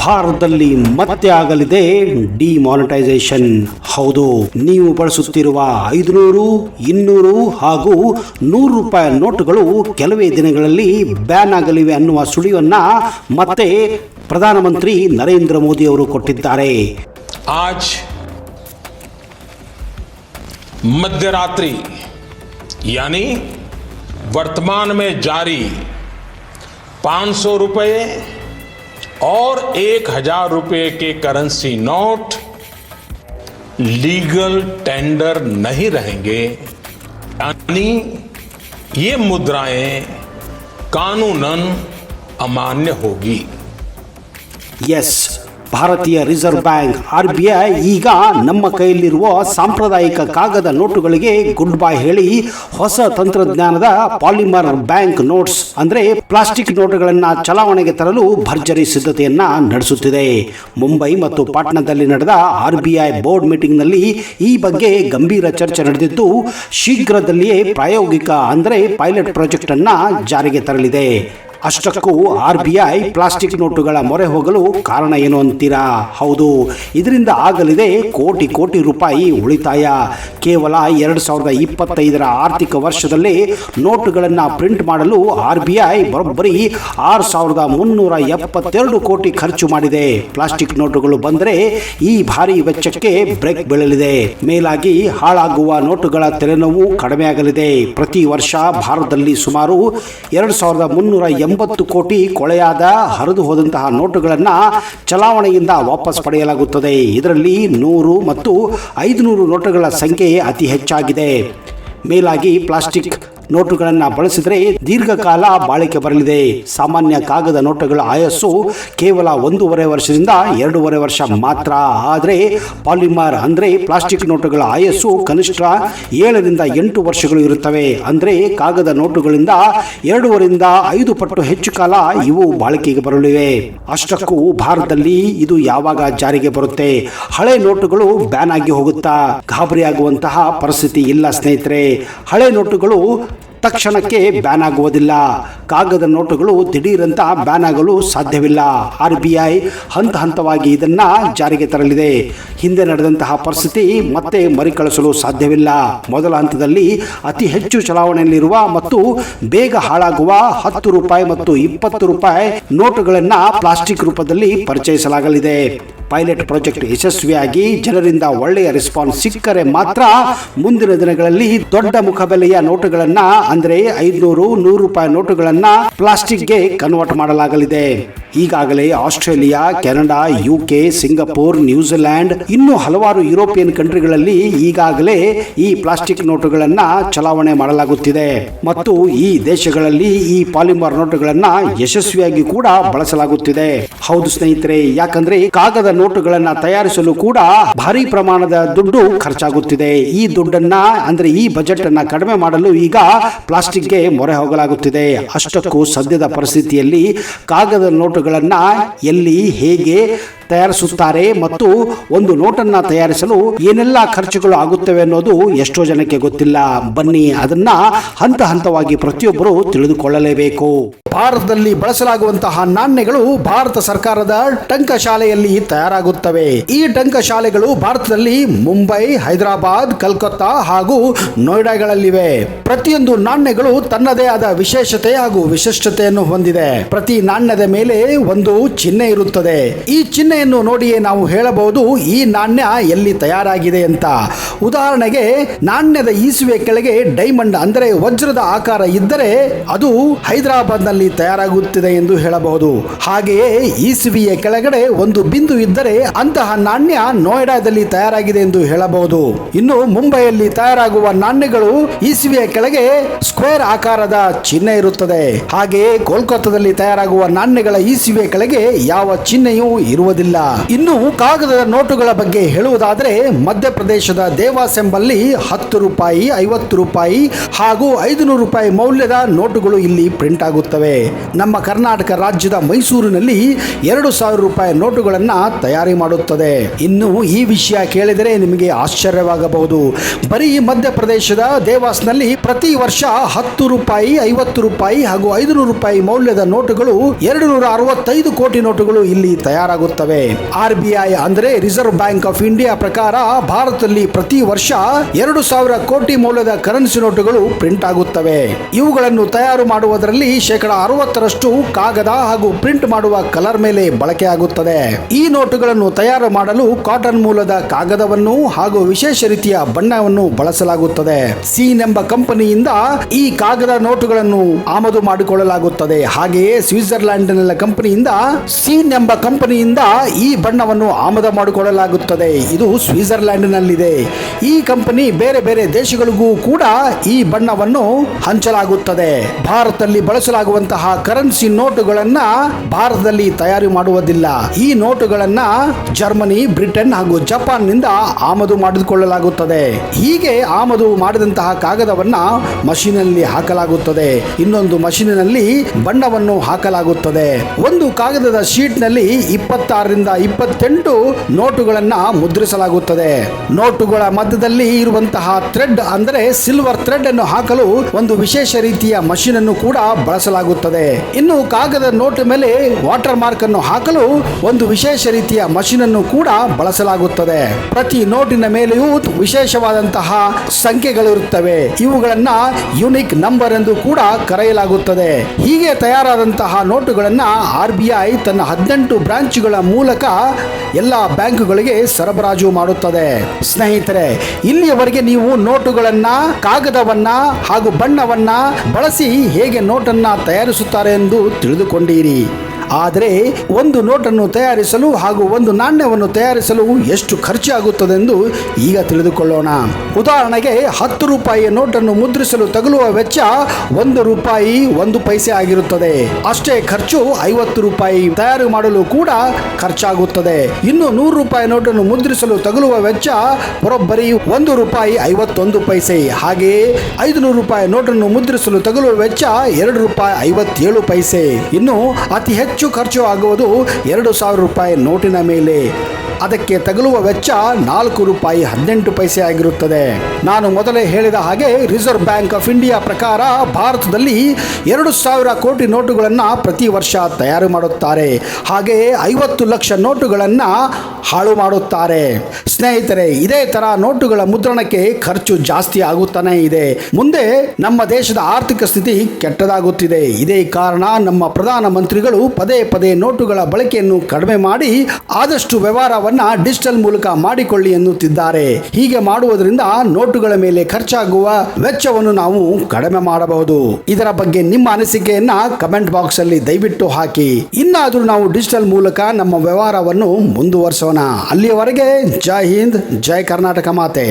ಭಾರತದಲ್ಲಿ ಮತ್ತೆ ಆಗಲಿದೆ ಡಿಮಾನಿಟೈಸೇಷನ್. ಹೌದು, ನೀವು ಬಳಸುತ್ತಿರುವ 500, 200 ಹಾಗೂ 100 ರೂಪಾಯಿ ನೋಟುಗಳು ಕೆಲವೇ ದಿನಗಳಲ್ಲಿ ಬ್ಯಾನ್ ಆಗಲಿವೆ ಅನ್ನುವ ಸುಳಿವನ್ನ ಮತ್ತೆ ಪ್ರಧಾನಮಂತ್ರಿ ನರೇಂದ್ರ ಮೋದಿ ಅವರು ಕೊಟ್ಟಿದ್ದಾರೆ. आज मध्यरात्रि यानी वर्तमान में जारी 500 रुपये और 1000 रुपये के करेंसी नोट लीगल टेंडर नहीं रहेंगे, यानी ये मुद्राएं कानूनन अमान्य होगी. यस, ಭಾರತೀಯ ರಿಸರ್ವ್ ಬ್ಯಾಂಕ್ RBI ಈಗ ನಮ್ಮ ಕೈಯಲ್ಲಿರುವ ಸಾಂಪ್ರದಾಯಿಕ ಕಾಗದ ನೋಟುಗಳಿಗೆ ಗುಡ್ ಬೈ ಹೇಳಿ ಹೊಸ ತಂತ್ರಜ್ಞಾನದ ಪಾಲಿಮರ್ ಬ್ಯಾಂಕ್ ನೋಟ್ಸ್ ಅಂದ್ರೆ ಪ್ಲಾಸ್ಟಿಕ್ ನೋಟುಗಳನ್ನು ಚಲಾವಣೆಗೆ ತರಲು ಭರ್ಜರಿ ಸಿದ್ಧತೆಯನ್ನ ನಡೆಸುತ್ತಿದೆ. ಮುಂಬೈ ಮತ್ತು ಪಾಟ್ನಾದಲ್ಲಿ ನಡೆದ RBI ಬೋರ್ಡ್ ಮೀಟಿಂಗ್ನಲ್ಲಿ ಈ ಬಗ್ಗೆ ಗಂಭೀರ ಚರ್ಚೆ ನಡೆದಿದ್ದು, ಶೀಘ್ರದಲ್ಲಿಯೇ ಪ್ರಾಯೋಗಿಕ ಅಂದ್ರೆ ಪೈಲಟ್ ಪ್ರಾಜೆಕ್ಟ್ ಅನ್ನ ಜಾರಿಗೆ ತರಲಿದೆ. ಅಷ್ಟಕ್ಕೂ RBI ಪ್ಲಾಸ್ಟಿಕ್ ನೋಟುಗಳ ಮೊರೆ ಹೋಗಲು ಕಾರಣ ಏನು ಅಂತೀರಾ? ಹೌದು, ಇದರಿಂದ ಆಗಲಿದೆ ಕೋಟಿ ಕೋಟಿ ರೂಪಾಯಿ ಉಳಿತಾಯ. ಕೇವಲ 2025ರ ಆರ್ಥಿಕ ವರ್ಷದಲ್ಲಿ ನೋಟುಗಳನ್ನು ಪ್ರಿಂಟ್ ಮಾಡಲು RBI ಬರೋಬ್ಬರಿ 6372 ಕೋಟಿ ಖರ್ಚು ಮಾಡಿದೆ. ಪ್ಲಾಸ್ಟಿಕ್ ನೋಟುಗಳು ಬಂದರೆ ಈ ಭಾರಿ ವೆಚ್ಚಕ್ಕೆ ಬ್ರೇಕ್ ಬೀಳಲಿದೆ. ಮೇಲಾಗಿ ಹಾಳಾಗುವ ನೋಟುಗಳ ತೆರೆನೋವು ಕಡಿಮೆಯಾಗಲಿದೆ. ಪ್ರತಿ ವರ್ಷ ಭಾರತದಲ್ಲಿ ಸುಮಾರು 2380 ಕೋಟಿ ಕೊಳೆಯಾದ ಹರಿದು ಹೋದಂತಹ ನೋಟುಗಳನ್ನು ಚಲಾವಣೆಯಿಂದ ವಾಪಸ್ ಪಡೆಯಲಾಗುತ್ತದೆ. ಇದರಲ್ಲಿ 100 ಮತ್ತು 500 ನೋಟುಗಳ ಸಂಖ್ಯೆ ಅತಿ ಹೆಚ್ಚಾಗಿದೆ. ಮೇಲಾಗಿ ಪ್ಲಾಸ್ಟಿಕ್ ನೋಟುಗಳನ್ನು ಬಳಸಿದರೆ ದೀರ್ಘಕಾಲ ಬಾಳಿಕೆ ಬರಲಿದೆ. ಸಾಮಾನ್ಯ ಕಾಗದ ನೋಟುಗಳ ಆಯಸ್ಸು ಕೇವಲ 1.5 ವರ್ಷದಿಂದ 2.5 ವರ್ಷ ಮಾತ್ರ. ಆದರೆ ಪಾಲಿಮರ್ ಅಂದರೆ ಪ್ಲಾಸ್ಟಿಕ್ ನೋಟುಗಳ ಆಯಸ್ಸು ಕನಿಷ್ಠ 7ರಿಂದ 8 ವರ್ಷಗಳು ಇರುತ್ತವೆ. ಅಂದರೆ ಕಾಗದ ನೋಟುಗಳಿಂದ 2.5ರಿಂದ 5 ಪಟ್ಟು ಹೆಚ್ಚು ಕಾಲ ಇವು ಬಾಳಿಕೆಗೆ ಬರಲಿವೆ. ಅಷ್ಟಕ್ಕೂ ಭಾರತದಲ್ಲಿ ಇದು ಯಾವಾಗ ಜಾರಿಗೆ ಬರುತ್ತೆ? ಹಳೆ ನೋಟುಗಳು ಬ್ಯಾನ್ ಆಗಿ ಹೋಗುತ್ತಾ? ಗಾಬರಿಯಾಗುವಂತಹ ಪರಿಸ್ಥಿತಿ ಇಲ್ಲ ಸ್ನೇಹಿತರೆ. ಹಳೆ ನೋಟುಗಳು ತಕ್ಷಣಕ್ಕೆ ಬ್ಯಾನ್ ಆಗುವುದಿಲ್ಲ. ಕಾಗದ ನೋಟುಗಳು ದಿಢೀರಂತ ಬ್ಯಾನ್ ಆಗಲು ಸಾಧ್ಯವಿಲ್ಲ. RBI ಹಂತ ಹಂತವಾಗಿ ಇದನ್ನ ಜಾರಿಗೆ ತರಲಿದೆ. ಹಿಂದೆ ನಡೆದಂತಹ ಪರಿಸ್ಥಿತಿ ಮತ್ತೆ ಮರುಕಳಿಸಲು ಸಾಧ್ಯವಿಲ್ಲ. ಮೊದಲ ಹಂತದಲ್ಲಿ ಅತಿ ಹೆಚ್ಚು ಚಲಾವಣೆಯಲ್ಲಿರುವ ಮತ್ತು ಬೇಗ ಹಾಳಾಗುವ 10 ರೂಪಾಯಿ ಮತ್ತು 20 ರೂಪಾಯಿ ನೋಟುಗಳನ್ನು ಪ್ಲಾಸ್ಟಿಕ್ ರೂಪದಲ್ಲಿ ಪರಿಚಯಿಸಲಾಗಲಿದೆ. ಪೈಲಟ್ ಪ್ರಾಜೆಕ್ಟ್ ಯಶಸ್ವಿಯಾಗಿ ಜನರಿಂದ ಒಳ್ಳೆಯ ರೆಸ್ಪಾನ್ಸ್ ಸಿಕ್ಕರೆ ಮಾತ್ರ ಮುಂದಿನ ದಿನಗಳಲ್ಲಿ ದೊಡ್ಡ ಮುಖಬೆಲೆಯ ನೋಟುಗಳನ್ನ ಅಂದ್ರೆ 500, 100 ರೂಪಾಯಿ ನೋಟುಗಳನ್ನ ಪ್ಲಾಸ್ಟಿಕ್ಗೆ ಕನ್ವರ್ಟ್ ಮಾಡಲಾಗಲಿದೆ. ಈಗಾಗಲೇ Australia, Canada, UK, Singapore, New Zealand ಇನ್ನೂ ಹಲವಾರು ಯುರೋಪಿಯನ್ ಕಂಟ್ರಿಗಳಲ್ಲಿ ಈಗಾಗಲೇ ಈ ಪ್ಲಾಸ್ಟಿಕ್ ನೋಟುಗಳನ್ನ ಚಲಾವಣೆ ಮಾಡಲಾಗುತ್ತಿದೆ ಮತ್ತು ಈ ದೇಶಗಳಲ್ಲಿ ಈ ಪಾಲಿಮರ್ ನೋಟುಗಳನ್ನ ಯಶಸ್ವಿಯಾಗಿ ಕೂಡ ಬಳಸಲಾಗುತ್ತಿದೆ. ಹೌದು ಸ್ನೇಹಿತರೆ, ಯಾಕಂದ್ರೆ ಕಾಗದ ನೋಟುಗಳನ್ನ ತಯಾರಿಸಲು ಕೂಡ ಭಾರಿ ಪ್ರಮಾಣದ ದುಡ್ಡು ಖರ್ಚಾಗುತ್ತಿದೆ. ಈ ದುಡ್ಡನ್ನ ಅಂದ್ರೆ ಈ ಬಜೆಟ್ ಅನ್ನ ಕಡಿಮೆ ಮಾಡಲು ಈಗ ಪ್ಲಾಸ್ಟಿಕ್ಗೆ ಮೊರೆ ಹೋಗಲಾಗುತ್ತಿದೆ. ಅಷ್ಟಕ್ಕೂ ಸದ್ಯದ ಪರಿಸ್ಥಿತಿಯಲ್ಲಿ ಕಾಗದ ನೋಟುಗಳನ್ನ ಎಲ್ಲಿ ಹೇಗೆ ತಯಾರಿಸುತ್ತಾರೆ ಮತ್ತು ಒಂದು ನೋಟನ್ನ ತಯಾರಿಸಲು ಏನೆಲ್ಲ ಖರ್ಚುಗಳು ಆಗುತ್ತವೆ ಅನ್ನೋದು ಎಷ್ಟೋ ಜನಕ್ಕೆ ಗೊತ್ತಿಲ್ಲ. ಬನ್ನಿ ಅದನ್ನ ಹಂತ ಹಂತವಾಗಿ ಪ್ರತಿಯೊಬ್ಬರು ತಿಳಿದುಕೊಳ್ಳಲೇಬೇಕು. ಭಾರತದಲ್ಲಿ ಬಳಸಲಾಗುವಂತಹ ನಾಣ್ಯಗಳು ಭಾರತ ಸರ್ಕಾರದ ಟಂಕಶಾಲೆಯಲ್ಲಿ ತಯಾರಾಗುತ್ತವೆ. ಈ ಟಂಕಶಾಲೆಗಳು ಭಾರತದಲ್ಲಿ ಮುಂಬೈ, ಹೈದರಾಬಾದ್, ಕಲ್ಕತ್ತಾ ಹಾಗೂ ನೋಯ್ಡಾಗಳಲ್ಲಿವೆ. ಪ್ರತಿಯೊಂದು ನಾಣ್ಯಗಳು ತನ್ನದೇ ಆದ ವಿಶೇಷತೆ ಹಾಗೂ ವಿಶಿಷ್ಟತೆಯನ್ನು ಹೊಂದಿದೆ. ಪ್ರತಿ ನಾಣ್ಯದ ಮೇಲೆ ಒಂದು ಚಿಹ್ನೆ ಇರುತ್ತದೆ. ಈ ಚಿಹ್ನೆಯನ್ನು ನೋಡಿಯೇ ನಾವು ಹೇಳಬಹುದು ಈ ನಾಣ್ಯ ಎಲ್ಲಿ ತಯಾರಾಗಿದೆ ಅಂತ. ಉದಾಹರಣೆಗೆ, ನಾಣ್ಯದ ಈಸುವೆ ಕೆಳಗೆ ಡೈಮಂಡ್ ಅಂದರೆ ವಜ್ರದ ಆಕಾರ ಇದ್ದರೆ ಅದು ಹೈದರಾಬಾದ್ ನಲ್ಲಿ ತಯಾರಾಗುತ್ತಿದೆ ಎಂದು ಹೇಳಬಹುದು. ಹಾಗೆಯೇ ಈಸುವೆಯ ಕೆಳಗಡೆ ಒಂದು ಬಿಂದು ಇದ್ದರೆ ಅಂತಹ ನಾಣ್ಯ ನೋಯ್ಡಾದಲ್ಲಿ ತಯಾರಾಗಿದೆ ಎಂದು ಹೇಳಬಹುದು. ಇನ್ನು ಮುಂಬೈಯಲ್ಲಿ ತಯಾರಾಗುವ ನಾಣ್ಯಗಳು ಈಸುವೆಯ ಕೆಳಗೆ ಸ್ಕ್ವೇರ್ ಆಕಾರದ ಚಿಹ್ನೆ ಇರುತ್ತದೆ. ಹಾಗೆಯೇ ಕೋಲ್ಕತ್ತಾದಲ್ಲಿ ತಯಾರಾಗುವ ನಾಣ್ಯಗಳ ಈಸುವೆಯ ಕೆಳಗೆ ಯಾವ ಚಿಹ್ನೆಯೂ ಇರುವುದಿಲ್ಲ. ಇನ್ನು ಕಾಗದದ ನೋಟುಗಳ ಬಗ್ಗೆ ಹೇಳುವುದಾದರೆ, ಮಧ್ಯಪ್ರದೇಶದ ದೇವಾಸ್ ಎಂಬಲ್ಲಿ 10 ರೂಪಾಯಿ, 50 ರೂಪಾಯಿ ಹಾಗೂ 500 ರೂಪಾಯಿ ಮೌಲ್ಯದ ನೋಟುಗಳು ಇಲ್ಲಿ ಪ್ರಿಂಟ್ ಆಗುತ್ತವೆ. ಮಾಡುತ್ತವೆ. ನಮ್ಮ ಕರ್ನಾಟಕ ರಾಜ್ಯದ ಮೈಸೂರಿನಲ್ಲಿ 2,000 ರೂಪಾಯಿ ನೋಟುಗಳನ್ನು ತಯಾರಿ ಮಾಡುತ್ತದೆ. ಇನ್ನು ಈ ವಿಷಯ ಕೇಳಿದರೆ ನಿಮಗೆ ಆಶ್ಚರ್ಯವಾಗಬಹುದು. ಬರೀ ಮಧ್ಯಪ್ರದೇಶದ ದೇವಾಸ್ನಲ್ಲಿ ಪ್ರತಿ ವರ್ಷ 10 ರೂಪಾಯಿ, 50 ರೂಪಾಯಿ ಹಾಗೂ 500 ರೂಪಾಯಿ ಮೌಲ್ಯದ ನೋಟುಗಳು 265 ಕೋಟಿ ನೋಟುಗಳು ಇಲ್ಲಿ ತಯಾರಾಗುತ್ತವೆ. RBI ಅಂದರೆ ರಿಸರ್ವ್ ಬ್ಯಾಂಕ್ ಆಫ್ ಇಂಡಿಯಾ ಪ್ರಕಾರ ಭಾರತದಲ್ಲಿ ಪ್ರತಿ ವರ್ಷ 2,000 ಕೋಟಿ ಮೌಲ್ಯದ ಕರೆನ್ಸಿ ನೋಟುಗಳು ಪ್ರಿಂಟ್ ಆಗುತ್ತವೆ. ಇವುಗಳನ್ನು ತಯಾರು ಮಾಡುವುದರಲ್ಲಿ 60% ಕಾಗದ ಹಾಗೂ ಪ್ರಿಂಟ್ ಮಾಡುವ ಕಲರ್ ಮೇಲೆ ಬಳಕೆಯಾಗುತ್ತದೆ. ಈ ನೋಟುಗಳನ್ನು ತಯಾರು ಮಾಡಲು ಕಾಟನ್ ಮೂಲದ ಕಾಗದವನ್ನು ಹಾಗೂ ವಿಶೇಷ ರೀತಿಯ ಬಣ್ಣವನ್ನು ಬಳಸಲಾಗುತ್ತದೆ. ಸೀನ್ ಎಂಬ ಕಂಪನಿಯಿಂದ ಈ ಕಾಗದ ನೋಟುಗಳನ್ನು ಆಮದು ಮಾಡಿಕೊಳ್ಳಲಾಗುತ್ತದೆ. ಹಾಗೆಯೇ ಸ್ವಿಟ್ಜರ್ಲ್ಯಾಂಡ್ ಕಂಪನಿಯಿಂದ ಸೀನ್ ಎಂಬ ಕಂಪನಿಯಿಂದ ಈ ಬಣ್ಣವನ್ನು ಆಮದು ಮಾಡಿಕೊಳ್ಳಲಾಗುತ್ತದೆ. ಇದು ಸ್ವಿಟ್ಜರ್ಲ್ಯಾಂಡ್ ನಲ್ಲಿದೆ. ಈ ಕಂಪನಿ ಬೇರೆ ಬೇರೆ ದೇಶಗಳಿಗೂ ಕೂಡ ಈ ಬಣ್ಣವನ್ನು ಹಂಚಲಾಗುತ್ತದೆ. ಭಾರತದಲ್ಲಿ ಬಳಸಲಾಗುವಂತಹ ಕರೆನ್ಸಿ ನೋಟುಗಳನ್ನ ಭಾರತದಲ್ಲಿ ತಯಾರು ಮಾಡುವುದಿಲ್ಲ. ಈ ನೋಟುಗಳನ್ನ ಜರ್ಮನಿ, ಬ್ರಿಟನ್ ಹಾಗೂ ಜಪಾನ್ ನಿಂದ ಆಮದು ಮಾಡಿಕೊಳ್ಳಲಾಗುತ್ತದೆ. ಹೀಗೆ ಆಮದು ಮಾಡಿದಂತಹ ಕಾಗದವನ್ನ ಮಷೀನಲ್ಲಿ ಹಾಕಲಾಗುತ್ತದೆ. ಇನ್ನೊಂದು ಮಷೀನಿನಲ್ಲಿ ಬಣ್ಣವನ್ನು ಹಾಕಲಾಗುತ್ತದೆ. ಒಂದು ಕಾಗದದ ಶೀಟ್ ನಲ್ಲಿ 26 ರಿಂದ 28 ನೋಟುಗಳನ್ನ ಮುದ್ರಿಸಲಾಗುತ್ತದೆ. ನೋಟುಗಳ ಮಧ್ಯದಲ್ಲಿ ಇರುವಂತಹ ಥ್ರೆಡ್ ಅಂದರೆ ಸಿಲ್ವರ್ ಥ್ರೆಡ್ ಅನ್ನು ಹಾಕಲು ಒಂದು ವಿಶೇಷ ರೀತಿಯ ಮಷೀನ್ ಅನ್ನು ಕೂಡ ಬಳಸಲಾಗುತ್ತದೆ. ಇನ್ನು ಕಾಗದ ನೋಟು ಮೇಲೆ ವಾಟರ್ ಮಾರ್ಕ್ ಅನ್ನು ಹಾಕಲು ಒಂದು ವಿಶೇಷ ರೀತಿಯ ಮಷೀನ್ ಅನ್ನು ಕೂಡ ಬಳಸಲಾಗುತ್ತದೆ. ಪ್ರತಿ ನೋಟಿನ ಮೇಲೆಯೂ ವಿಶೇಷವಾದಂತಹ ಸಂಖ್ಯೆಗಳಿರುತ್ತವೆ. ಇವುಗಳನ್ನ ಯುನಿಕ್ ನಂಬರ್ ಎಂದು ಕೂಡ ಕರೆಯಲಾಗುತ್ತದೆ. ಹೀಗೆ ತಯಾರಾದಂತಹ ನೋಟುಗಳನ್ನ RBI ತನ್ನ 18 ಬ್ರಾಂಚ್ಗಳ ಮೂಲಕ ಎಲ್ಲ ಬ್ಯಾಂಕುಗಳಿಗೆ ಸರಬರಾಜು ಮಾಡುತ್ತದೆ. ಸ್ನೇಹಿತರೆ, ಇಲ್ಲಿಯವರೆಗೆ ನೀವು ನೋಟುಗಳನ್ನ, ಕಾಗದವನ್ನ ಹಾಗೂ ಬಣ್ಣವನ್ನ ಬಳಸಿ ಹೇಗೆ ನೋಟನ್ನ ತಯಾರಿಸುತ್ತಾರೆ ಎಂದು ತಿಳಿದುಕೊಂಡಿರಿ. ಆದರೆ ಒಂದು ನೋಟನ್ನು ತಯಾರಿಸಲು ಹಾಗೂ ಒಂದು ನಾಣ್ಯವನ್ನು ತಯಾರಿಸಲು ಎಷ್ಟು ಖರ್ಚಾಗುತ್ತದೆ ಎಂದು ಈಗ ತಿಳಿದುಕೊಳ್ಳೋಣ. ಉದಾಹರಣೆಗೆ 10 ರೂಪಾಯಿಯ ನೋಟನ್ನು ಮುದ್ರಿಸಲು ತಗುಲುವ ವೆಚ್ಚ 1 ರೂಪಾಯಿ 1 ಪೈಸೆ ಆಗಿರುತ್ತದೆ. ಅಷ್ಟೇ ಖರ್ಚು 50 ರೂಪಾಯಿ ತಯಾರು ಮಾಡಲು ಕೂಡ ಖರ್ಚಾಗುತ್ತದೆ. ಇನ್ನು 100 ರೂಪಾಯಿ ನೋಟನ್ನು ಮುದ್ರಿಸಲು ತಗುಲುವ ವೆಚ್ಚ ಬರೋಬ್ಬರಿ 1 ರೂಪಾಯಿ 51 ಪೈಸೆ. ಹಾಗೆಯೇ 500 ರೂಪಾಯಿ ನೋಟನ್ನು ಮುದ್ರಿಸಲು ತಗುಲುವ ವೆಚ್ಚ 2 ರೂಪಾಯಿ 57 ಪೈಸೆ. ಇನ್ನು ಅತಿ ಹೆಚ್ಚು ಖರ್ಚು ಆಗುವುದು 2,000 ರೂಪಾಯಿ ನೋಟಿನ ಮೇಲೆ. ಅದಕ್ಕೆ ತಗುಲುವ ವೆಚ್ಚ 4 ರೂಪಾಯಿ 18 ಪೈಸೆ ಆಗಿರುತ್ತದೆ. ನಾನು ಮೊದಲೇ ಹೇಳಿದ ಹಾಗೆ ರಿಸರ್ವ್ ಬ್ಯಾಂಕ್ ಆಫ್ ಇಂಡಿಯಾ ಪ್ರಕಾರ ಭಾರತದಲ್ಲಿ 2,000 ಕೋಟಿ ನೋಟುಗಳನ್ನು ಪ್ರತಿ ವರ್ಷ ತಯಾರು ಮಾಡುತ್ತಾರೆ. ಹಾಗೆಯೇ 50 ಲಕ್ಷ ನೋಟುಗಳನ್ನು ಹಾಳು ಮಾಡುತ್ತಾರೆ. ಸ್ನೇಹಿತರೆ, ಇದೇ ತರ ನೋಟುಗಳ ಮುದ್ರಣಕ್ಕೆ ಖರ್ಚು ಜಾಸ್ತಿ ಆಗುತ್ತಾನೆ ಇದೆ. ಮುಂದೆ ನಮ್ಮ ದೇಶದ ಆರ್ಥಿಕ ಸ್ಥಿತಿ ಕೆಟ್ಟದಾಗುತ್ತಿದೆ. ಇದೇ ಕಾರಣ ನಮ್ಮ ಪ್ರಧಾನ ಮಂತ್ರಿಗಳು ಪದೇ ಪದೇ ನೋಟುಗಳ ಬಳಕೆಯನ್ನು ಕಡಿಮೆ ಮಾಡಿ ಆದಷ್ಟು ವ್ಯವಹಾರವನ್ನು ಡಿಜಿಟಲ್ ಮೂಲಕ ಮಾಡಿಕೊಳ್ಳಿ ಎನ್ನುತ್ತಿದ್ದಾರೆ. ಹೀಗೆ ಮಾಡುವುದರಿಂದ ನೋಟುಗಳ ಮೇಲೆ ಖರ್ಚಾಗುವ ವೆಚ್ಚವನ್ನು ನಾವು ಕಡಿಮೆ ಮಾಡಬಹುದು. ಇದರ ಬಗ್ಗೆ ನಿಮ್ಮ ಅನಿಸಿಕೆಯನ್ನ ಕಮೆಂಟ್ ಬಾಕ್ಸ್ ಅಲ್ಲಿ ದಯವಿಟ್ಟು ಹಾಕಿ. ಇನ್ನಾದರೂ ನಾವು ಡಿಜಿಟಲ್ ಮೂಲಕ ನಮ್ಮ ವ್ಯವಹಾರವನ್ನು ಮುಂದುವರಿಸೋಣ. ಅಲ್ಲಿಯವರೆಗೆ ಜೈ ಹಿಂದ್, ಜೈ ಕರ್ನಾಟಕ ಮಾತೆ.